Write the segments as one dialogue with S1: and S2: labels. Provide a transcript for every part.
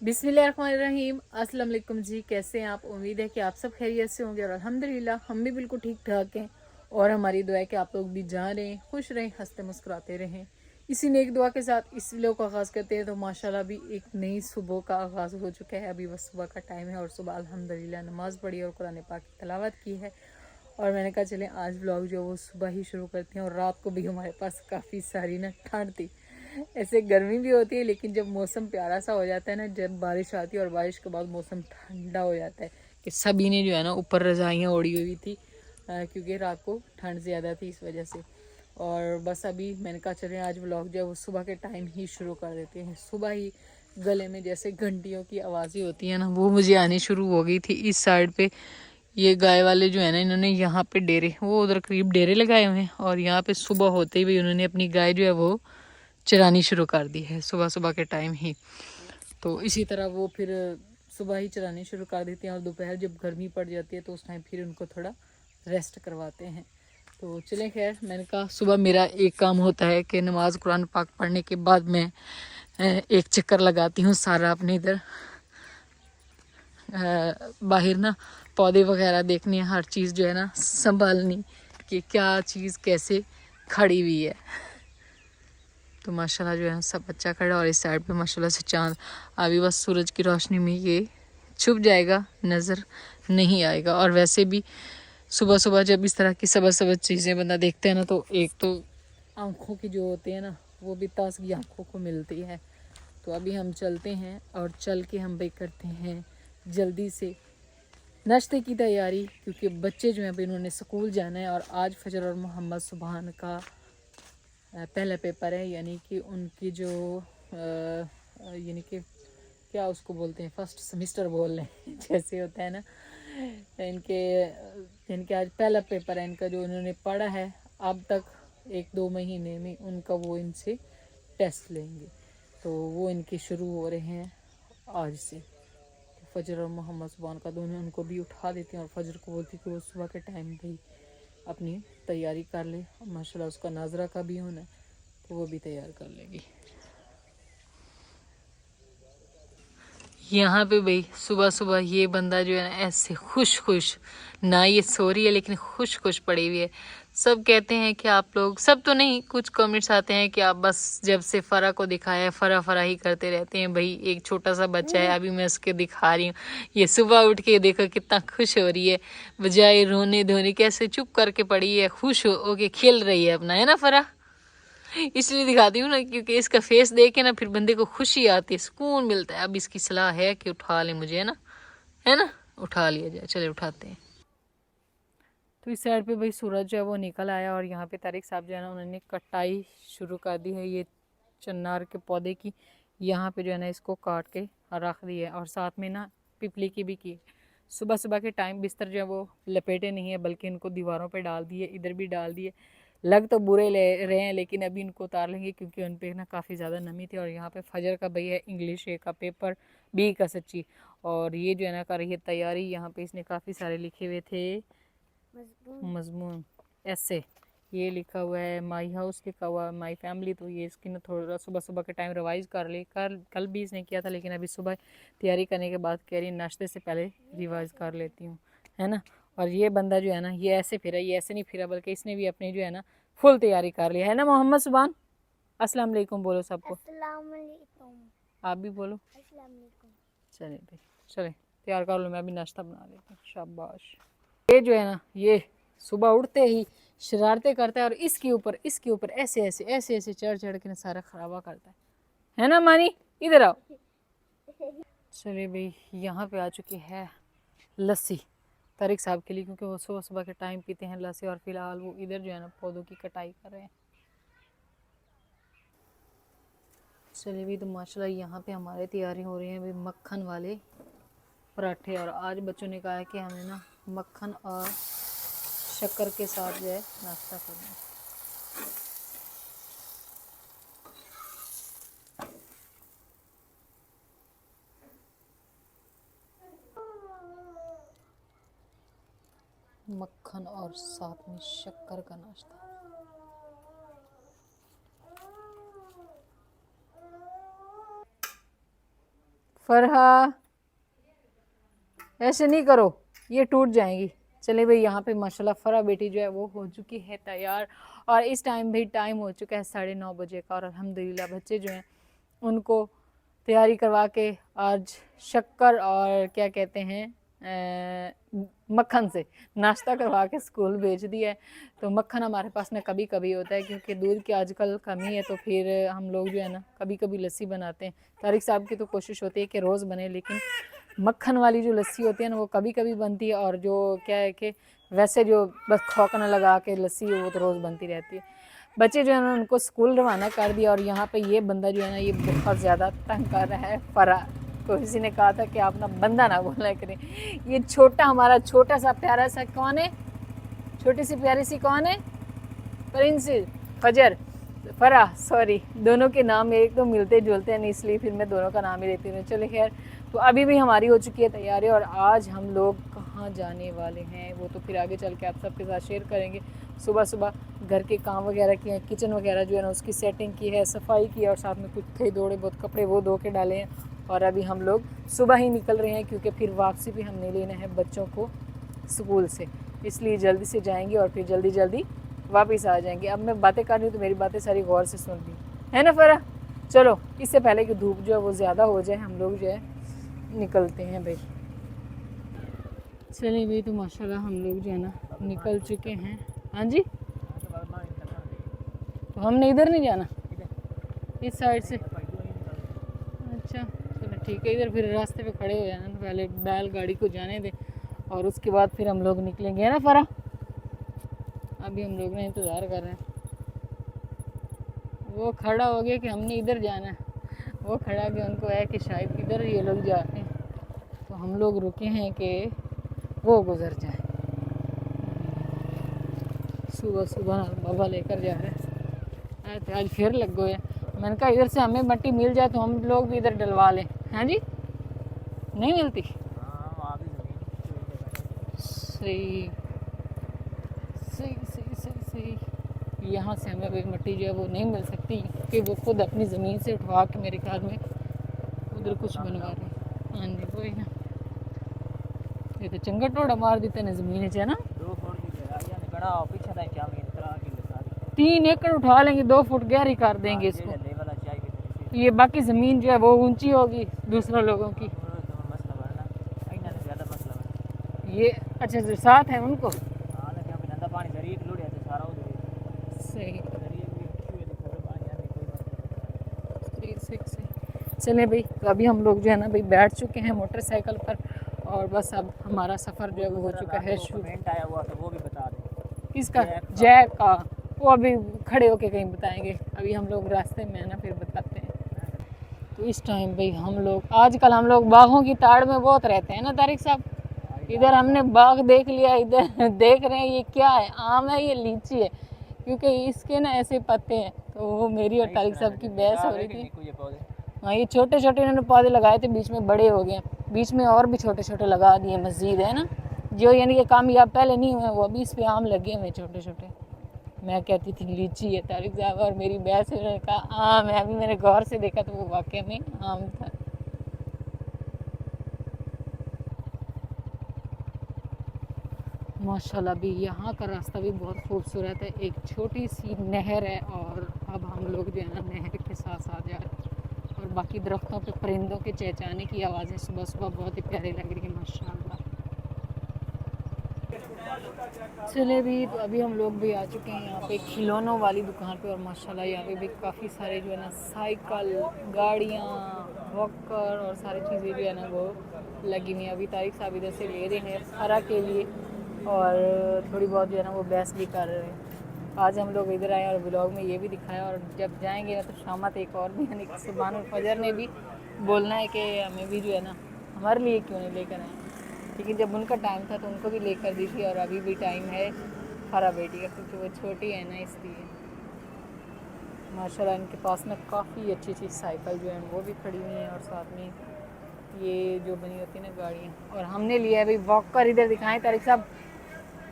S1: बिस्मिल्लाहिर्रहमानिर्रहीम। अस्सलाम वालेकुम जी, कैसे हैं आप? उम्मीद है कि आप सब खैरियत से होंगे और अल्हम्दुलिल्लाह हम भी बिल्कुल ठीक ठाक हैं। और हमारी दुआ है कि आप लोग भी जान रहें, खुश रहें, हंसते मुस्कुराते रहें। इसी नेक दुआ के साथ इस वीडियो का आगाज़ करते हैं। तो माशाल्लाह भी एक नई सुबह का आगाज़ हो चुका है। अभी बस सुबह का टाइम है और सुबह अल्हम्दुलिल्लाह नमाज़ पढ़ी और कुरान पाक की तिलावत की है। और मैंने कहा चलें आज व्लॉग जो वो सुबह ही शुरू करते हैं। और रात को भी हमारे पास काफ़ी सारी ना ठंड थी। ऐसे गर्मी भी होती है, लेकिन जब मौसम प्यारा सा हो जाता है ना, जब बारिश आती है और बारिश के बाद मौसम ठंडा हो जाता है, कि सभी ने जो है ना ऊपर रज़ाइयाँ ओढ़ी हुई थी क्योंकि रात को ठंड ज़्यादा थी इस वजह से। और बस अभी मैंने कहा चलें आज व्लॉग जो है वो सुबह के टाइम ही शुरू कर देते हैं। सुबह ही गले में जैसे घंटियों की आवाज़ें होती है ना, वो मुझे आनी शुरू हो गई थी इस साइड पे। ये गाय वाले जो है ना, इन्होंने यहाँ पे डेरे, वो उधर करीब डेरे लगाए हुए हैं और यहाँ पे सुबह होते ही उन्होंने अपनी गाय जो है वो चरानी शुरू कर दी है सुबह सुबह के टाइम ही। तो इसी तरह वो फिर सुबह ही चरानी शुरू कर देते हैं और दोपहर जब गर्मी पड़ जाती है तो उस टाइम फिर उनको थोड़ा रेस्ट करवाते हैं। तो चलें, खैर मैंने कहा सुबह मेरा एक काम होता है कि नमाज कुरान पाक पढ़ने के बाद मैं एक चक्कर लगाती हूँ सारा अपने इधर बाहर ना, पौधे वगैरह देखने, हर चीज़ जो है ना संभालनी कि क्या चीज़ कैसे खड़ी हुई है। तो माशाल्लाह जो है सब अच्छा खड़ा और इस साइड पे माशाल्लाह से चांद अभी बस सूरज की रोशनी में ये छुप जाएगा, नज़र नहीं आएगा। और वैसे भी सुबह सुबह जब इस तरह की सबज सबज चीज़ें बंदा देखते हैं ना, तो एक तो आँखों की जो होती है ना वो भी ताजगी आँखों को मिलती है। तो अभी हम चलते हैं और चल के हम भाई करते हैं जल्दी से नाश्ते की तैयारी, क्योंकि बच्चे जो हैं भाई इन्होंने स्कूल जाना है। और आज फजर और मोहम्मद सुबहान का पहला पेपर है, यानी कि उनकी जो यानी कि क्या उसको बोलते हैं, फर्स्ट सेमिस्टर बोल रहे हैं जैसे होता है ना इनके, इनके आज पहला पेपर है इनका जो इन्होंने पढ़ा है अब तक। 1-2 महीने में उनका वो इनसे टेस्ट लेंगे, तो वो इनके शुरू हो रहे हैं आज से। तो फजर और मोहम्मद सुबहान का दोनों उनको भी उठा देते हैं और फजर को बोलती कि वो सुबह के टाइम भी अपनी तैयारी कर ले। माशाल्लाह उसका नाजरा का भी होना है तो वो भी तैयार कर लेगी। यहाँ पे भाई सुबह सुबह ये बंदा जो है ना ऐसे खुश खुश, ना ये सो रही है लेकिन खुश खुश पड़ी हुई है। सब कहते हैं कि आप लोग, सब तो नहीं, कुछ कमेंट्स आते हैं कि आप बस जब से फरा को दिखाया है फरा फरा ही करते रहते हैं। भाई एक छोटा सा बच्चा है, अभी मैं उसके दिखा रही हूँ, ये सुबह उठ के देखो कितना खुश हो रही है, बजाय रोने धोने कैसे चुप करके पड़ी है, खुश हो के खेल रही है अपना, है ना फरा? इसलिए दिखाती हूँ ना क्योंकि इसका फेस देख के ना फिर बंदे को खुशी आती है, सुकून मिलता है। अब इसकी सलाह है कि उठा ले मुझे, है ना, है ना, उठा लिया जाए। चले उठाते हैं। तो इस साइड पे भाई सूरज जो है वो निकल आया और यहाँ पे तारिक साहब जो है ना उन्होंने कटाई शुरू कर दी है ये चन्नार के पौधे की। यहाँ पे जो है ना इसको काट के रख दी है और साथ में ना पिपली की भी की। सुबह सुबह के टाइम बिस्तर जो है वो लपेटे नहीं है, बल्कि इनको दीवारों पे डाल दिए, इधर भी डाल दिए। लग तो बुरे ले रहे हैं लेकिन अभी इनको उतार लेंगे क्योंकि उन पे ना काफ़ी ज़्यादा नमी थी। और यहाँ पे फजर का भैया इंग्लिश ए का पेपर, बी का सच्ची, और ये जो है ना कर रही है तैयारी। यहाँ पे इसने काफ़ी सारे लिखे हुए थे मजमून, ऐसे ये लिखा हुआ है, माई हाउस लिखा हुआ है, माई फैमिली। तो ये इसकी ना थोड़ा सुबह सुबह के टाइम रिवाइज कर ले, कल भी इसने किया था, लेकिन अभी सुबह तैयारी करने के बाद कह रही नाश्ते से पहले रिवाइज कर लेती हूँ, है ना। और ये बंदा जो है ना ये ऐसे फिरा, ये ऐसे नहीं फिरा, बल्कि इसने भी अपनी जो है ना फुल तैयारी कर ली है ना। मोहम्मद सुबान अस्सलाम वालेकुम बोलो सबको। अस्सलाम वालेकुम। आप भी बोलो अस्सलाम वालेकुम। चले भाई, चले तैयार कर लो, मैं अभी नाश्ता बना लेती हूँ। शाबाश। ये जो है ना ये सुबह उठते ही शरारतें करता है और इसके ऊपर ऐसे ऐसे ऐसे ऐसे चढ़ चढ़ के ना सारा खराबा करता है ना। मानी इधर आओ। चलिए भाई, यहाँ पे आ चुकी है लस्सी तारिक साहब के लिए, क्योंकि वो सुबह सुबह के टाइम पीते हैं लस्सी। और फिलहाल वो इधर जो है ना पौधों की कटाई कर रहे हैं। चलिए भाई, तो माशाल्लाह यहाँ पे हमारे तैयारी हो रही है भाई मक्खन वाले पराठे। और आज बच्चों ने कहा है कि हमें ना मक्खन और शक्कर के साथ जो है नाश्ता करना है। मक्खन और साथ में शक्कर का नाश्ता। फरहा ऐसे नहीं करो, ये टूट जाएंगी। चले भाई, यहाँ पे माशाल्लाह फरा बेटी जो है वो हो चुकी है तैयार। और इस टाइम भी टाइम हो चुका है 9:30 बजे का। और अल्हम्दुलिल्लाह बच्चे जो हैं उनको तैयारी करवा के आज शक्कर और क्या कहते हैं मक्खन से नाश्ता करवा के स्कूल भेज दिया है। तो मक्खन हमारे पास में कभी कभी होता है क्योंकि दूध की आजकल कमी है, तो फिर हम लोग जो है ना कभी कभी लस्सी बनाते हैं। तारिक साहब की तो कोशिश होती है कि रोज़ बने, लेकिन मक्खन वाली जो लस्सी होती है ना वो कभी कभी बनती है। और जो क्या है कि वैसे जो बस खोकना लगा के लस्सी है वो तो रोज़ बनती रहती है। बच्चे जो है ना उनको स्कूल रवाना कर दिया। और यहाँ पे ये बंदा जो है ना ये बहुत ज़्यादा तंग कर रहा है फरा को। किसी ने कहा था कि आप ना बंदा ना बोला करें। ये छोटा हमारा छोटा सा प्यारा सा कौन है, छोटी सी प्यारी सी कौन है, प्रिंस फजर फरा, सॉरी दोनों के नाम एक तो मिलते जुलते हैं नहीं, इसलिए फिर मैं दोनों का नाम ही लेती हूँ। चलो खैर, तो अभी भी हमारी हो चुकी है तैयारी। और आज हम लोग कहाँ जाने वाले हैं वो तो फिर आगे चल के आप सबके साथ शेयर करेंगे। सुबह सुबह घर के काम वगैरह किए हैं, किचन वगैरह जो है ना उसकी सेटिंग की है, सफाई की है, और साथ में कुछ थे थोड़े बहुत कपड़े वो धो के डाले हैं। और अभी हम लोग सुबह ही निकल रहे हैं क्योंकि फिर वापसी भी हमने लेना है बच्चों को स्कूल से, इसलिए जल्दी से जाएंगे और फिर जल्दी जल्दी वापस आ जाएंगे। अब मैं बातें कर रही हूँ तो मेरी बातें सारी गौर से सुन ली है ना फरा। चलो इससे पहले कि धूप जो है वो ज़्यादा हो जाए हम लोग जो है निकलते हैं भाई। चलिए भाई, तो माशाल्लाह हम लोग जो है ना निकल चुके हैं। हाँ जी, तो हमने इधर नहीं जाना, इस साइड से। अच्छा चलो ठीक है, इधर फिर रास्ते पे खड़े हो जाना, पहले बैलगाड़ी को जाने दे और उसके बाद फिर हम लोग निकलेंगे, है ना फरा। अभी हम लोग ने इंतज़ार कर रहे हैं, वो खड़ा हो गया कि हमने इधर जाना है, वो खड़ा कि उनको है कि शायद इधर ये लोग जा रहे हैं, तो हम लोग रुके हैं कि वो गुजर जाए। सुबह सुबह बाबा लेकर जा रहे हैं, तो आज फिर लग गए। मैंने कहा इधर से हमें मट्टी मिल जाए तो हम लोग भी इधर डलवा लें। हाँ जी, नहीं मिलती। सही सही सही सही सही। यहाँ से हमें कोई मिट्टी जो है वो नहीं मिल सकती क्योंकि वो खुद अपनी ज़मीन से उठवा के मेरे ख्याल में उधर कुछ बनवा रहे। हाँ जी वही ना, ये तो चंगा टोड़ा मार देते ना ज़मीन है ना। 3 एकड़ उठा लेंगे, 2 फुट गहरी कर देंगे इसको। ये बाकी ज़मीन जो है वो ऊंची होगी दूसरों लोगों की। ये अच्छा जो साथ है उनको सही। चले भाई, तो अभी हम लोग जो है ना भाई बैठ चुके हैं मोटरसाइकिल पर और बस अब हमारा सफ़र जो है वो हो चुका है शुरू। आया हुआ तो वो भी बता दें किसका, जैक का, वो अभी खड़े होके कहीं बताएंगे, अभी हम लोग रास्ते में है ना फिर बताते हैं। तो इस टाइम भाई हम लोग आजकल हम लोग बागों की ताड़ में बहुत रहते हैं ना तारिक साहब। इधर हमने बाग देख लिया, इधर देख रहे हैं ये क्या है, आम है ये लीची है, क्योंकि इसके ना ऐसे पत्ते हैं। तो वो मेरी और तारिक साहब की बहस हो रही थी। हाँ ये छोटे छोटे इन्होंने पौधे लगाए थे, बीच में बड़े हो गए, बीच में और भी छोटे छोटे लगा दिए मस्जिद है ना, जो यानी कि कामयाब पहले नहीं हुए वो अभी इस पे आम लगे हुए छोटे छोटे। मैं कहती थी लीची है, तारिक साहब और मेरी बहस ने कहा आम है। अभी मैंने गौर से देखा तो वो वाकई में आम था। माशाल्लाह भी यहाँ का रास्ता भी बहुत खूबसूरत है, एक छोटी सी नहर है और अब हम लोग जो है ना नहर के साथ साथ जा रहे हैं और बाकी दरख्तों पे परिंदों के चहचहाने की आवाज़ें सुबह सुबह बहुत ही प्यारी लग रही है माशाल्लाह। चले भी, तो अभी हम लोग भी आ चुके हैं यहाँ पे खिलौनों वाली दुकान पे और माशाल्लाह यहाँ पे भी काफ़ी सारे जो है ना साइकिल, गाड़ियाँ, वॉकर और सारी चीज़ें जो है ना वो लगी हुई हैं। अभी तारिक साहब इधर से ले रहे हैं फरा के लिए और थोड़ी बहुत जो है ना वो बहस भी कर रहे हैं। आज हम लोग इधर आए और ब्लॉग में ये भी दिखाया और जब जाएंगे ना तो शामत एक और भी यानी सुबहान फजर ने भी बोलना है कि हमें भी जो है ना हमारे लिए क्यों नहीं लेकर आए, लेकिन जब उनका टाइम था तो उनको भी लेकर दी थी और अभी भी टाइम है फरा बेटी का क्योंकि वो छोटी है ना इसलिए। माशाल्लाह इनके पास में काफ़ी अच्छी अच्छी साइकिल जो है वो भी खड़ी हुई हैं और साथ में ये जो बनी होती है ना गाड़ियाँ। और हमने लिया है भाई वॉकर, इधर दिखाएं तारिक साहब,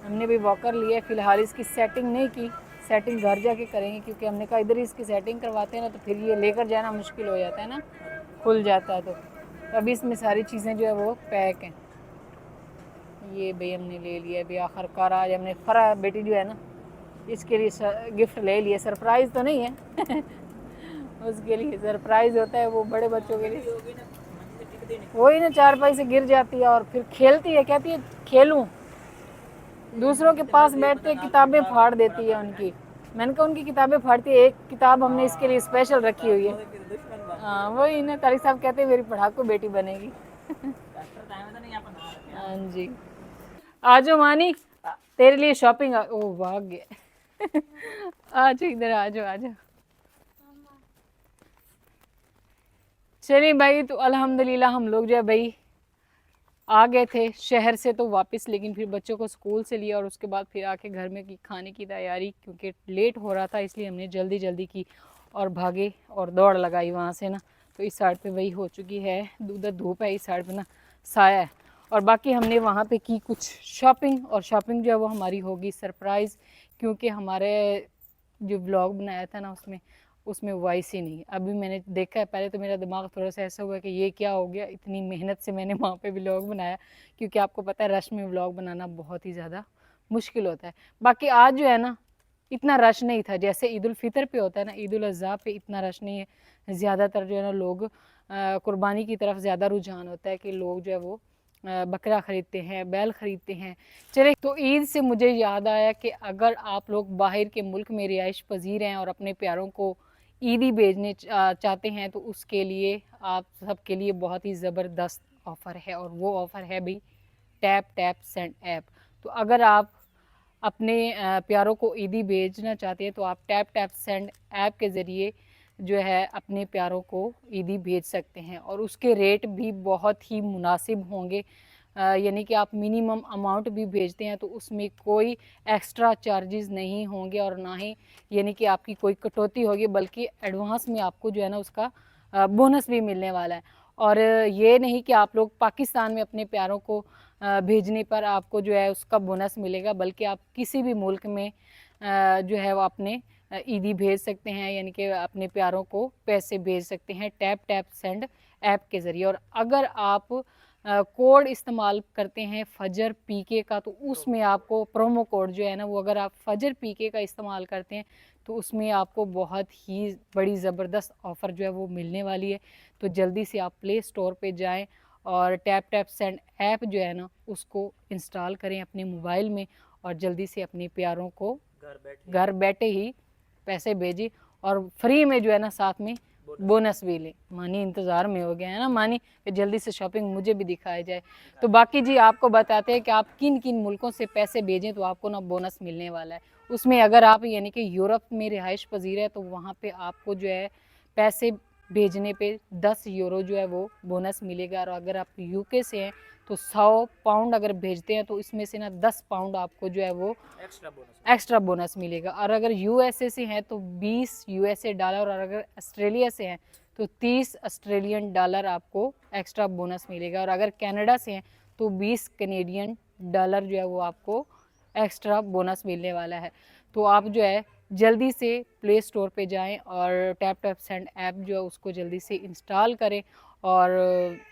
S1: हमने भी वॉकर लिया है। फ़िलहाल इसकी सेटिंग नहीं की, सेटिंग घर जाके करेंगे क्योंकि हमने कहा इधर इसकी सेटिंग करवाते हैं ना तो फिर ये लेकर जाना मुश्किल हो जाता है ना, खुल जाता है तो तो अभी इसमें सारी चीज़ें जो है वो पैक हैं। ये भाई हमने ले लिया अभी आखिरकार, आज हमने फरा बेटी जो है ना इसके लिए गिफ्ट ले लिया। सरप्राइज़ तो नहीं है उसके लिए सरप्राइज़ होता है वो बड़े बच्चों के लिए। वही ना, चारपाई से गिर जाती है और फिर खेलती है, कहती है खेलूं, दूसरों के पास बैठते किताबें फाड़ देती है उनकी। मैंने कहा उनकी किताबें फाड़ती है, एक किताब हमने इसके लिए स्पेशल रखी हुई है। हाँ वही ना, तारिक साहब कहते हैं मेरी पढ़ाकू बेटी बनेगी। हाँ जी, आ जाओ मानी, तेरे लिए शॉपिंग। ओ भाग गया आ जाओ इधर, आ जाओ आ जाओ। चलिए भाई, तो अल्हम्दुलिल्लाह हम लोग जो है भाई आ गए थे शहर से तो वापस, लेकिन फिर बच्चों को स्कूल से लिया और उसके बाद फिर आके घर में की खाने की तैयारी, क्योंकि लेट हो रहा था इसलिए हमने जल्दी जल्दी की और भागे और दौड़ लगाई वहाँ से ना। तो इस साइड पे वही हो चुकी है, उधर धूप है, इस साइड पे ना साया है। और बाकी हमने वहाँ पे की कुछ शॉपिंग, और शॉपिंग जो है वो हमारी होगी सरप्राइज़, क्योंकि हमारे जो व्लॉग बनाया था ना उसमें उसमें वॉइस ही नहीं। अभी मैंने देखा है, पहले तो मेरा दिमाग थोड़ा सा ऐसा हुआ कि ये क्या हो गया, इतनी मेहनत से मैंने वहाँ पे व्लॉग बनाया, क्योंकि आपको पता है रश में व्लॉग बनाना बहुत ही ज़्यादा मुश्किल होता है। बाकी आज जो है ना इतना रश नहीं था, जैसे ईद उल फितर पे होता है ना, ईद उल अज़हा पे इतना रश नहीं है। ज़्यादातर जो है ना लोग कुर्बानी की तरफ ज़्यादा रुझान होता है कि लोग जो है वो बकरा ख़रीदते हैं, बैल ख़रीदते हैं। चले, तो ईद से मुझे याद आया कि अगर आप लोग बाहर के मुल्क में रिहाइश पजीर हैं और अपने प्यारों को ईदी भेजने चाहते हैं, तो उसके लिए आप सबके लिए बहुत ही ज़बरदस्त ऑफ़र है, और वो ऑफ़र है भी टैप टैप सेंड ऐप। तो अगर आप अपने प्यारों को ईदी भेजना चाहते हैं तो आप टैप टैप सेंड ऐप के ज़रिए जो है अपने प्यारों को ईदी भेज सकते हैं, और उसके रेट भी बहुत ही मुनासिब होंगे। यानी कि आप मिनिमम अमाउंट भी भेजते हैं तो उसमें कोई एक्स्ट्रा चार्जेस नहीं होंगे, और ना ही यानी कि आपकी कोई कटौती होगी, बल्कि एडवांस में आपको जो है ना उसका बोनस भी मिलने वाला है। और ये नहीं कि आप लोग पाकिस्तान में अपने प्यारों को भेजने पर आपको जो है उसका बोनस मिलेगा, बल्कि आप किसी भी मुल्क में जो है वो अपने ईदी भेज सकते हैं, यानी कि अपने प्यारों को पैसे भेज सकते हैं टैप टैप सेंड ऐप के ज़रिए। और अगर आप कोड इस्तेमाल करते हैं फजर पीके का, तो उसमें आपको प्रोमो कोड जो है ना वो, अगर आप फजर पीके का इस्तेमाल करते हैं तो उसमें आपको बहुत ही बड़ी ज़बरदस्त ऑफ़र जो है वो मिलने वाली है। तो जल्दी से आप प्ले स्टोर पे जाएं और टैप टैप सेंड ऐप जो है ना उसको इंस्टॉल करें अपने मोबाइल में, और जल्दी से अपने प्यारों को घर बैठे ही पैसे भेजें, और फ्री में जो है ना साथ में बोनस भी ले। मानी इंतज़ार में हो गया है ना मानी कि जल्दी से शॉपिंग मुझे भी दिखाया जाए। तो बाकी जी आपको बताते हैं कि आप किन किन मुल्कों से पैसे भेजें तो आपको ना बोनस मिलने वाला है। उसमें अगर आप यानी कि यूरोप में रिहाइश पजीर है तो वहाँ पे आपको जो है पैसे भेजने पे 10 यूरो जो है वो बोनस मिलेगा, और अगर आप यूके से हैं तो 100 पाउंड अगर भेजते हैं तो इसमें से ना 10 पाउंड आपको जो है वो एक्स्ट्रा बोनस मिलेगा। और अगर यूएसए से हैं तो 20 यूएसए डॉलर, और अगर ऑस्ट्रेलिया से हैं तो 30 ऑस्ट्रेलियन डॉलर आपको एक्स्ट्रा बोनस मिलेगा, और अगर कनाडा से हैं तो 20 कैनेडियन डॉलर जो है वो आपको एक्स्ट्रा बोनस मिलने वाला है। तो आप जो है जल्दी से प्ले स्टोर पे जाएं और टैप टैप सेंड ऐप जो है उसको जल्दी से इंस्टॉल करें, और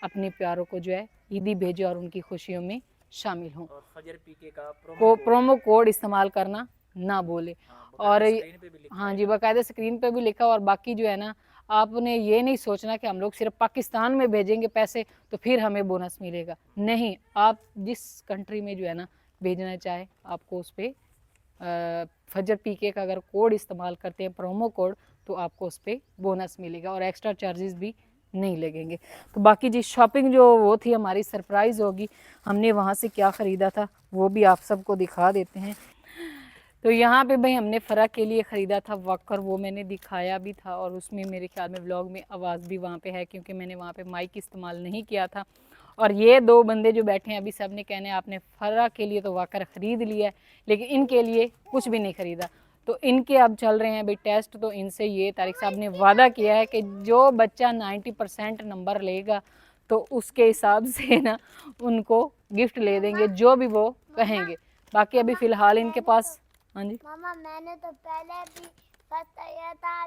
S1: अपने प्यारों को जो है ईदी भेजें और उनकी खुशियों में शामिल हों।
S2: और फजर पीके का
S1: प्रोमो कोड इस्तेमाल करना ना भूलें। और हाँ जी, बाकायदा स्क्रीन पे भी लिखा। और बाकी जो है ना आपने ये नहीं सोचना कि हम लोग सिर्फ पाकिस्तान में भेजेंगे पैसे तो फिर हमें बोनस मिलेगा, नहीं। आप जिस कंट्री में जो है ना भेजना चाहे आपको उस पर फजर पीके का अगर कोड इस्तेमाल करते हैं प्रोमो कोड तो आपको उस पर बोनस मिलेगा, और एक्स्ट्रा चार्जेस भी नहीं लगेंगे। तो बाकी जी शॉपिंग जो वो थी हमारी सरप्राइज़ होगी, हमने वहाँ से क्या ख़रीदा था वो भी आप सबको दिखा देते हैं। तो यहाँ पे भाई हमने फ़रा के लिए ख़रीदा था वॉकर, वो मैंने दिखाया भी था, और उसमें मेरे ख्याल में व्लॉग में आवाज़ भी वहाँ पे है, क्योंकि मैंने वहाँ पे माइक इस्तेमाल नहीं किया था। और ये दो बंदे जो बैठे हैं अभी सब ने कहने आपने फ़रा के लिए तो वॉकर ख़रीद लिया है लेकिन इनके लिए कुछ भी नहीं ख़रीदा। तो इनके अब चल रहे हैं भाई टेस्ट, तो इनसे ये तारिक साहब ने वादा किया है कि जो बच्चा 90% नंबर लेगा तो उसके हिसाब से ना उनको गिफ्ट ले देंगे जो भी वो कहेंगे। बाकी अभी फ़िलहाल इनके पास, हाँ जी
S3: मामा मैंने तो पहले भी फर्स्ट आया था,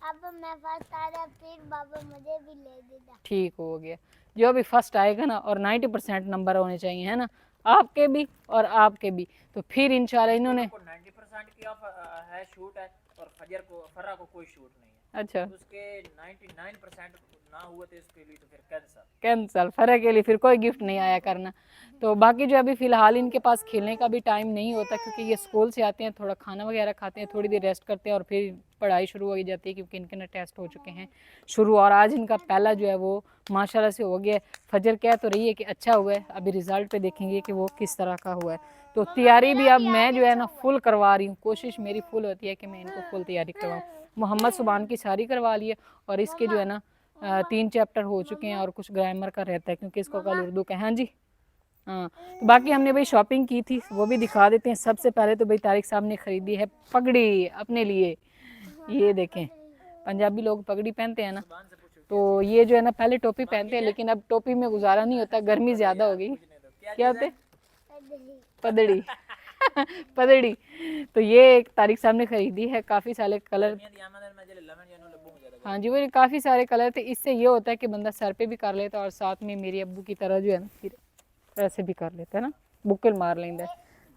S3: अब मैं फर्स्ट आ रहा, फिर बाबा मुझे भी ले देता।
S1: ठीक हो गया।
S2: जो भी फर्स्ट आएगा ना, और 90% नंबर होने चाहिए, है ना, आपके भी और आपके भी। तो फिर इंशाल्लाह इन्होंने
S4: 90% की है शूट है, और फर्रा को कोई शूट नहीं है।
S2: अच्छा
S4: उसके 99% ना हुए थे इसके लिए, तो फिर
S2: कैंसल फर्क के लिए फिर कोई गिफ्ट नहीं आया करना। तो बाकी जो अभी फ़िलहाल इनके पास खेलने का भी टाइम नहीं होता, क्योंकि ये स्कूल से आते हैं, थोड़ा खाना वगैरह खाते हैं, थोड़ी देर रेस्ट करते हैं, और फिर पढ़ाई शुरू हो जाती है, क्योंकि इनके ना टेस्ट हो चुके हैं शुरू। और आज इनका पहला जो है वो माशाल्लाह से हो गया है। फजर कह तो रही है कि अच्छा हुआ है, अभी रिज़ल्ट पे देखेंगे कि वो किस तरह का हुआ है। तो तैयारी भी अब मैं जो है ना फुल करवा रही हूँ, कोशिश मेरी फुल होती है कि मैं इनको फुल तैयारी करवाऊँ। मोहम्मद सुबान की सारी करवा ली है, और इसके जो है ना 3 चैप्टर हो चुके हैं, और कुछ ग्रामर का रहता है, क्योंकि इसको कल उर्दू का। हाँ जी, हाँ। तो बाकी हमने भाई शॉपिंग की थी, वो भी दिखा देते हैं। सबसे पहले तो भाई तारिक साहब ने ख़रीदी है पगड़ी अपने लिए। ये देखें, पंजाबी लोग पगड़ी पहनते हैं ना, तो ये जो है ना पहले टोपी पहनते हैं, लेकिन अब टोपी में गुजारा नहीं होता, गर्मी ज़्यादा हो गई। क्या होते? पदड़ी पदड़ी। तो ये एक तारिक साहब ने खरीदी है, काफ़ी सारे कलर। हाँ जी, वो काफ़ी सारे कलर थे। इससे ये होता है कि बंदा सर पे भी कर लेता है, और साथ में मेरे अब्बू की तरह जो है ना फिर ऐसे भी कर लेता है ना, बुक्कल मार लेता है।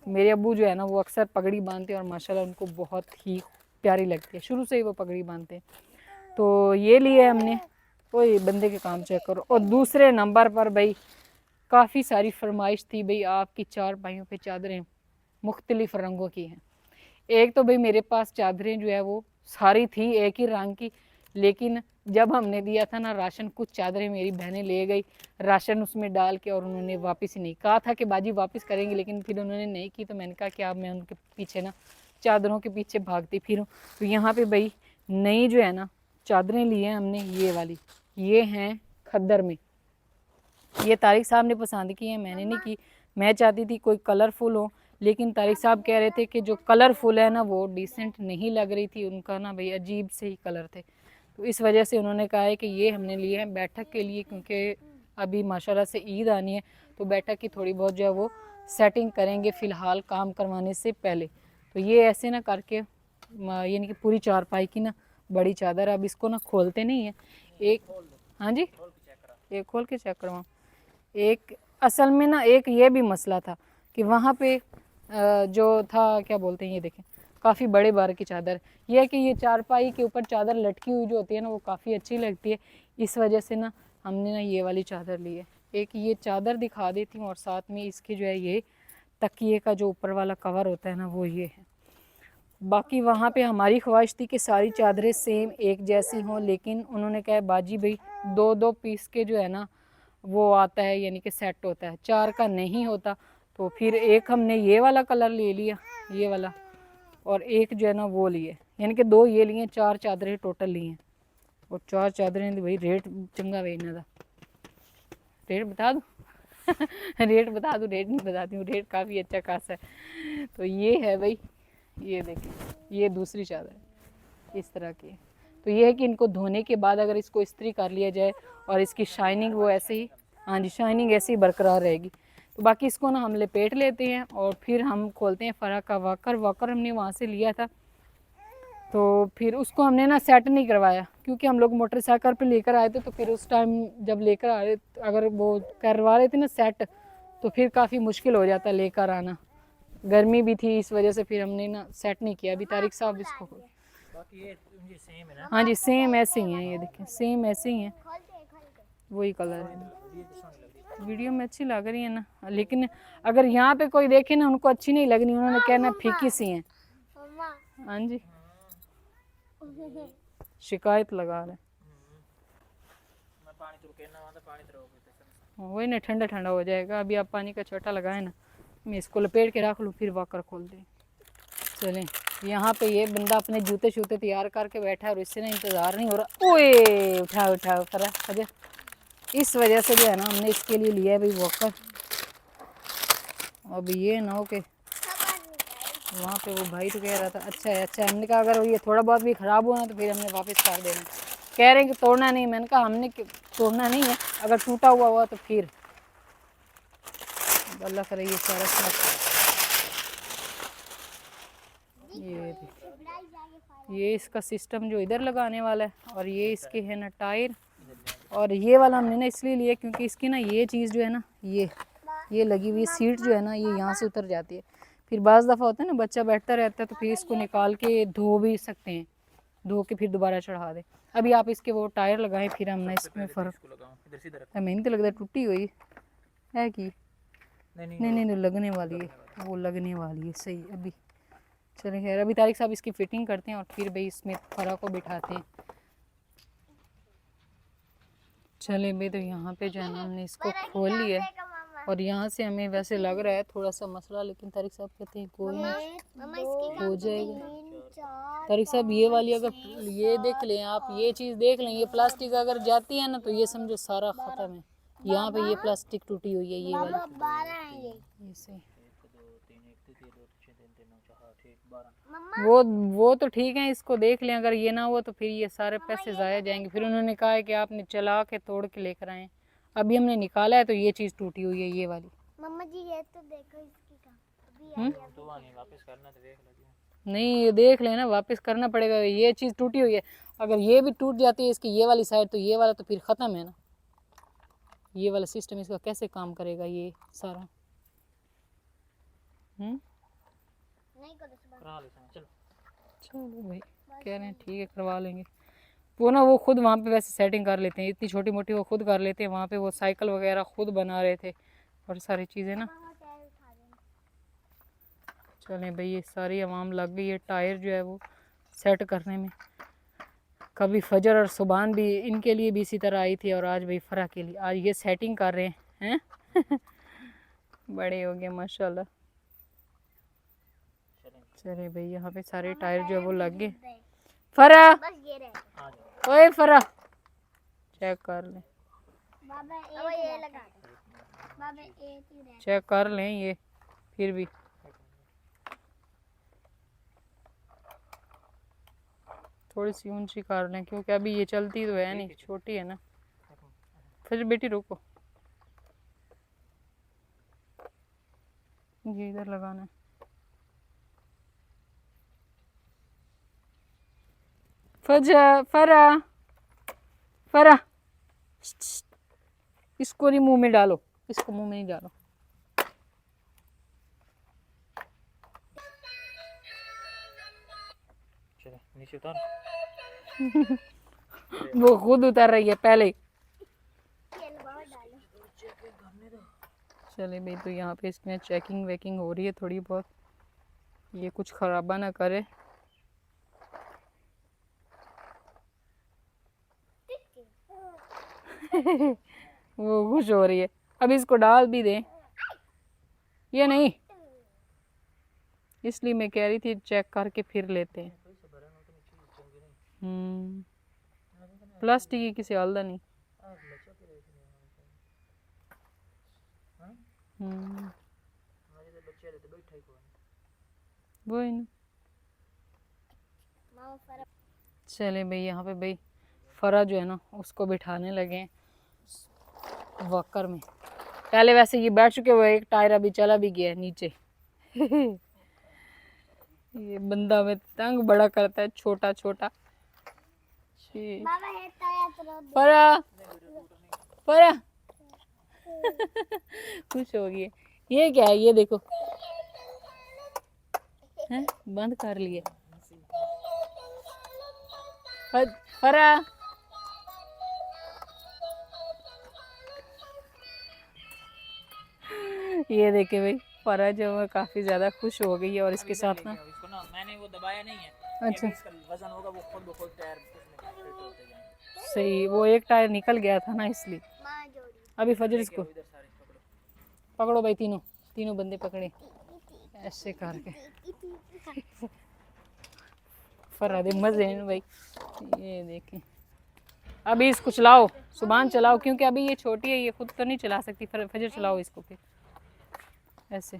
S2: मेरे अब्बू जो है ना वो अक्सर पगड़ी बांधते हैं, और माशाल्लाह उनको बहुत ही प्यारी लगती है, शुरू से ही वो पगड़ी बांधते हैं। तो ये लिए हमने, कोई बंदे के काम चेक करो। और दूसरे नंबर पर भाई काफ़ी सारी फरमाइश थी भाई, आपकी चारपाइयों पे चादरें मुख्तलिफ़ रंगों की हैं। एक तो भाई मेरे पास चादरें जो है वो सारी थी एक ही रंग की, लेकिन जब हमने दिया था ना राशन, कुछ चादरें मेरी बहनें ले गई राशन उसमें डाल के, और उन्होंने वापस ही नहीं कहा था कि बाजी वापस करेंगे, लेकिन फिर उन्होंने नहीं की। तो मैंने कहा कि अब मैं उनके पीछे ना चादरों के पीछे भागती फिरूँ। तो यहाँ पे भाई नई जो है ना चादरें ली हैं हमने, ये वाली, ये हैं खद्दर में। ये तारिक साहब ने पसंद की है, मैंने नहीं की। मैं चाहती थी कोई कलरफुल हो, लेकिन तारिक साहब कह रहे थे कि जो कलरफुल है ना वो डिसेंट नहीं लग रही थी, उनका ना भाई अजीब से ही कलर थे। तो इस वजह से उन्होंने कहा है कि ये हमने लिए हैं बैठक के लिए, क्योंकि अभी माशाल्लाह से ईद आनी है, तो बैठक की थोड़ी बहुत जो है वो सेटिंग करेंगे फ़िलहाल काम करवाने से पहले। तो ये ऐसे ना करके यानी कि पूरी चारपाई की ना बड़ी चादर, अब इसको ना खोलते नहीं है एक। हाँ जी, एक खोल के चेक करवाऊँ। एक असल में ना एक ये भी मसला था कि वहाँ पे जो था क्या बोलते हैं, ये देखें काफ़ी बड़े बार की चादर। ये है कि ये चारपाई के ऊपर चादर लटकी हुई जो होती है ना वो काफ़ी अच्छी लगती है, इस वजह से ना हमने ना ये वाली चादर ली है। एक ये चादर दिखा देती हूँ, और साथ में इसकी जो है ये तकिए का जो ऊपर वाला कवर होता है ना वो ये है। बाकी वहाँ पे हमारी ख्वाहिश थी कि सारी चादरें सेम एक जैसी हों, लेकिन उन्होंने कहा बाजी भाई 2-2 पीस के जो है ना वो आता है, यानी कि सेट होता है, 4 का नहीं होता। तो फिर एक हमने ये वाला कलर ले लिया, ये वाला, और एक जो है ना वो लिए, यानी कि 2 ये लिए, 4 चादरें टोटल लिए हैं। और 4 चादरें भाई रेट चंगा वे इन्हों का, रेट बता दूँ रेट बता दूँ, रेट नहीं बताती हूँ, रेट काफ़ी अच्छा खासा है। तो ये है भाई, ये देखिए, ये दूसरी चादर है इस तरह की। तो ये है कि इनको धोने के बाद अगर इसको इस्त्री कर लिया जाए, और इसकी शाइनिंग वो ऐसे ही, हाँ जी, शाइनिंग ऐसे ही बरकरार रहेगी। तो बाकी इसको ना हम लपेट लेते हैं, और फिर हम खोलते हैं फ़रा का वाकर हमने वहाँ से लिया था। तो फिर उसको हमने ना सेट नहीं करवाया, क्योंकि हम लोग मोटरसाइकिल पे लेकर आए थे, तो फिर उस टाइम जब लेकर आ रहे, अगर वो करवा रहे थे ना सेट, तो फिर काफ़ी मुश्किल हो जाता लेकर आना, गर्मी भी थी, इस वजह से फिर हमने ना सेट नहीं किया। अभी तारिक साहब इसको,
S4: बाकी ये सेम है ना?
S2: हाँ जी सेम ऐसे ही हैं, ये देखें सेम ऐसे ही हैं, वही कलर है। वीडियो में अच्छी लग रही है ना, लेकिन अगर यहाँ पे कोई देखे ना उनको अच्छी नहीं लग रही, उन्होंने कहना फीकी सी हैं। हाँ जी, शिकायत लगा रहे, वही ना ठंडा ठंडा हो जाएगा। अभी आप पानी का छोटा लगाए ना, मैं इसको लपेट के रख लूँ, फिर वाकर खोल दें। चलें, यहाँ पे ये बंदा अपने जूते शूते तैयार करके बैठा है, और इससे ना इंतज़ार नहीं हो रहा। ओए उठाओ उठाओ करा अजय, इस वजह से जो है ना हमने इसके लिए लिया है भाई वॉकर। अब ये ना हो कि वहाँ पे वो भाई तो कह रहा था अच्छा है अच्छा है, हमने कहा अगर ये थोड़ा बहुत भी ख़राब हुआ ना तो फिर हमने वापस कर देना। कह रहे हैं कि तोड़ना नहीं, मैंने कहा हमने तोड़ना नहीं है, अगर टूटा हुआ तो फिर अल्लाह करे ये सारा साथ। ये इसका सिस्टम जो इधर लगाने वाला है, और ये इसके है ना टायर, और ये वाला हमने ना इसलिए लिया क्योंकि इसकी ना ये चीज़ जो है ना ये लगी हुई सीट जो है ना ये यहाँ से उतर जाती है। फिर बाज़ दफ़ा होता है ना बच्चा बैठता रहता है तो फिर इसको निकाल के धो भी सकते हैं, धो के फिर दोबारा चढ़ा दें। अभी आप इसके वो टायर लगाएं फिर हम ना इसमें फ़र्क। मैंने तो लगता है टूटी हुई है कि नहीं लगने वाली है, वो लगने वाली है सही। अभी चलिए खैर अभी तारिक साहब इसकी फ़िटिंग करते हैं और फिर भाई इसमें फ़रा को बिठाते हैं। चले भाई तो यहाँ पे जो है ना हमने इसको खोल लिया है और यहाँ से हमें वैसे लग रहा है थोड़ा सा मसला, लेकिन तारिक साहब कहते हैं कोई नहीं हो जाएगा। तारिक साहब ये वाली अगर ये देख लें आप, ये चीज़ देख लें, ये प्लास्टिक अगर जाती है ना तो ये समझो सारा ख़त्म है। यहाँ पे ये प्लास्टिक टूटी हुई है ये वाली, ये सही। वो तो ठीक है, इसको देख लें, अगर ये ना हुआ तो फिर ये सारे पैसे ज़ाया जाएंगे। फिर उन्होंने कहा है कि आपने चला के तोड़ के लेकर आए। अभी हमने निकाला है तो ये चीज़ टूटी हुई है ये वाली।
S3: मम्मा जी ये तो देखो इसकी का अभी
S4: तो नहीं वापस करना तो देख लो।
S2: नहीं ये देख लेना, वापस करना पड़ेगा। ये चीज़ टूटी हुई है, अगर ये भी टूट जाती है इसकी ये वाली साइड तो ये वाला तो फिर ख़त्म है ना। ये वाला सिस्टम इसका कैसे काम करेगा ये सारा।
S3: नहीं करो सुबह
S4: करा लेते हैं चलो।
S2: चलो भाई कह रहे हैं ठीक है करवा लेंगे। वो ना वो खुद वहाँ पे वैसे सेटिंग कर लेते हैं, इतनी छोटी मोटी वो खुद कर लेते हैं। वहाँ पे वो साइकिल वगैरह खुद बना रहे थे और सारी चीज़ें ना। चलें भाई ये सारी आवाम लग गई है टायर जो है वो सेट करने में। कभी फजर और सुबान भी इनके लिए भी इसी तरह आई थी और आज भाई फरा के लिए आज ये सेटिंग कर रहे हैं बड़े हो गए माशाल्लाह। चले भाई यहाँ पे सारे टायर जो है वो लग गए। फरा
S3: बस ये रहे।
S2: ओए फरा चेक कर लें,
S3: बाबा ये लगा दे। बाबा एक ही रहे।
S2: चेक कर लें ये फिर भी। थोड़ी सी ऊंची कर लें क्योंकि अभी ये चलती तो है नहीं, छोटी है ना। फिर बेटी रुको, ये इधर लगाना है। फरा फरा इसको नहीं मुंह में डालो, इसको मुंह में नहीं डालो।
S4: चलो नीचे उतार।
S2: वो खुद उतर रही है पहले ही। चले भाई तो यहाँ पे इसमें चेकिंग वेकिंग हो रही है थोड़ी बहुत, ये कुछ खराबा ना करे। वो खुश हो रही है। अब इसको डाल भी दें, ये नहीं, इसलिए मैं कह रही थी चेक करके फिर लेते हैं। प्लास्टिक की किसी आलदा नहीं। वही ना। चले भाई यहाँ पे भाई फरा जो है ना उसको बिठाने लगे हैं वॉकर में। पहले वैसे ये बैठ चुके हुए, एक टायर अभी चला भी गया है नीचे ये बंदा में तंग बड़ा करता है, छोटा छोटा।
S3: बाबा ये टायर तो
S2: फरा फरा खुश हो गई है। ये क्या है ये देखो हैं, बंद कर लिए। फरा ये देखे भाई फरा जो है काफी ज्यादा खुश हो गई है और इसके साथ ना
S4: इसको ना मैंने वो दबाया नहीं है।
S2: अच्छा
S4: इसका वजन होगा वो खुद ब खुद टायर उसमें फिट होते जाएंगे।
S2: सही, वो एक टायर निकल गया था ना इसलिए।
S3: मां जोड़ी
S2: अभी फजर इसको
S4: इधर सारे पकड़ो।
S2: पकड़ो भाई, तीनों तीनों बंदे पकड़े ऐसे करके। फरा दे मजे हैं भाई। ये देखें अभी इसको चलाओ, सुबह चलाओ क्योंकि अभी ये छोटी है, ये खुद तो नहीं चला सकती। फजर चलाओ इसको फिर ऐसे।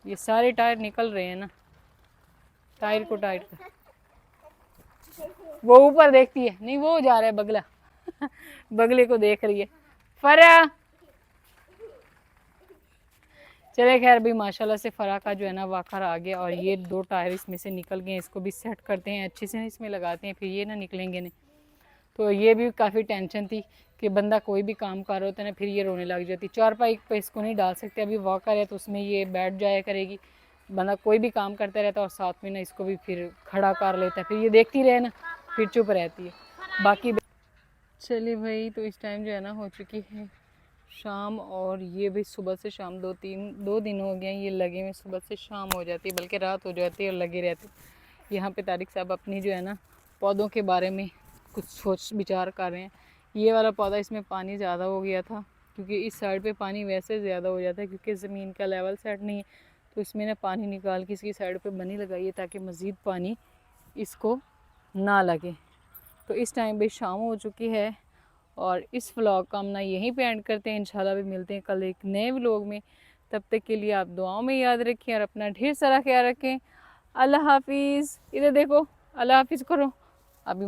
S2: ये सारे टायर निकल रहे हैं ना, टायर को टाइट कर। वो ऊपर देखती है, नहीं वो जा रहा है बगला बगले को देख रही है फरा। चले खैर भी माशाल्लाह से फरा का जो है ना वाकर आ गया और ये दो टायर इसमें से निकल गए। इसको भी सेट करते हैं अच्छे से, इसमें लगाते हैं, फिर ये ना निकलेंगे नहीं। तो ये भी काफ़ी टेंशन थी कि बंदा कोई भी काम कर रहा होता है ना, फिर ये रोने लग जाती। चारपाई पे इसको नहीं डाल सकते, अभी वॉकर है तो उसमें ये बैठ जाया करेगी। बंदा कोई भी काम करता रहता है और साथ में ना इसको भी फिर खड़ा कर लेता है, फिर ये देखती रहे ना, फिर चुप रहती है। बाकी चलिए भाई, तो इस टाइम जो है ना हो चुकी है शाम, और ये भी सुबह से शाम 2 दिन हो गए हैं ये लगे हुए। सुबह से शाम हो जाती है, बल्कि रात हो जाती है और लगे रहते। यहाँ पे तारिक साहब अपनी जो है ना पौधों के बारे में कुछ सोच विचार कर रहे हैं। ये वाला पौधा, इसमें पानी ज़्यादा हो गया था, क्योंकि इस साइड पे पानी वैसे ज़्यादा हो जाता है क्योंकि ज़मीन का लेवल सेट नहीं है। तो इसमें ना पानी निकाल के इसकी साइड पे बनी लगाई है ताकि मज़ीद पानी इसको ना लगे। तो इस टाइम पे शाम हो चुकी है और इस व्लॉग का हम ना यहीं पे एंड करते हैं। इंशाल्लाह भी मिलते हैं कल एक नए व्लॉग में। तब तक के लिए आप दुआओं में याद रखें और अपना ढेर सारा ख्याल रखें। अल्लाह हाफिज़। इधर देखो, अल्लाह हाफिज़ करो अभी।